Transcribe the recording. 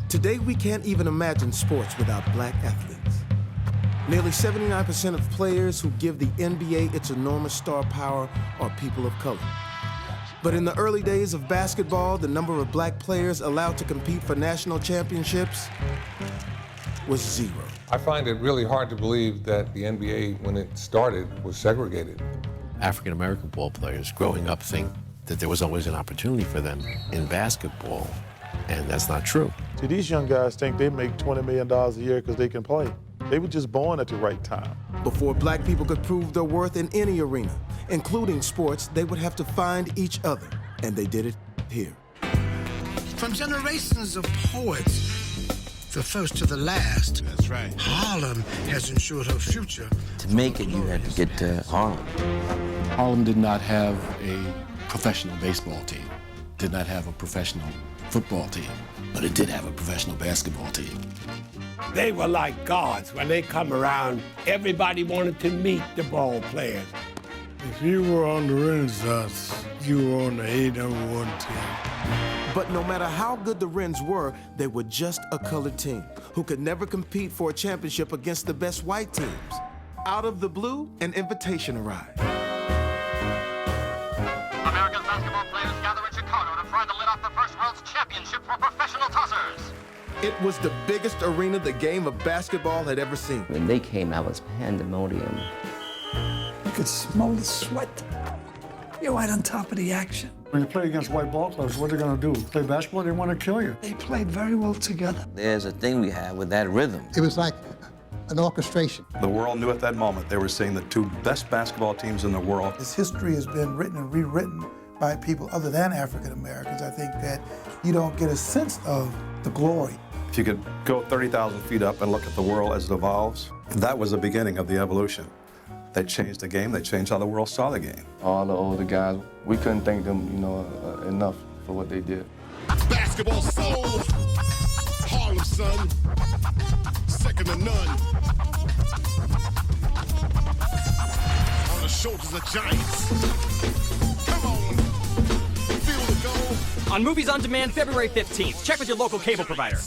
Today, we can't even imagine sports without black athletes. Nearly 79% of players who give the NBA its enormous star power are people of color. But in the early days of basketball, the number of black players allowed to compete for national championships was zero. I find it really hard to believe that the NBA, when it started, was segregated. African-American ball players growing up think that there was always an opportunity for them in basketball, and that's not true. See, these young guys think they make $20 million a year because they can play. They were just born at the right time. Before black people could prove their worth in any arena, including sports, they would have to find each other, and they did it here. From generations of poets, the first to the last. That's right. Harlem has ensured her future. To make it, you had to get to Harlem. Harlem did not have a professional baseball team, did not have a professional football team, but it did have a professional basketball team. They were like gods. When they come around, everybody wanted to meet the ball players. If you were on the Renaissance, you were on the A#1 team. But no matter how good the Wrens were, they were just a colored team who could never compete for a championship against the best white teams. Out of the blue, an invitation arrived. America's basketball players gather in Chicago to pry the lid off the first World's Championship for professional tossers. It was the biggest arena the game of basketball had ever seen. When they came out, it was pandemonium. You could smell the sweat. You're right on top of the action. When you play against white ball players, what are they going to do? Play basketball? They want to kill you. They played very well together. There's a thing we had with that rhythm. It was like an orchestration. The world knew at that moment they were seeing the two best basketball teams in the world. This history has been written and rewritten by people other than African Americans. I think that you don't get a sense of the glory. If you could go 30,000 feet up and look at the world as it evolves, that was the beginning of the evolution. They changed the game, they changed how the world saw the game. All the older guys, we couldn't thank them, enough for what they did. Basketball soul, Harlem, son, second to none. On the shoulders of giants. Come on, feel the goal. On Movies on Demand, February 15th. Check with your local cable provider.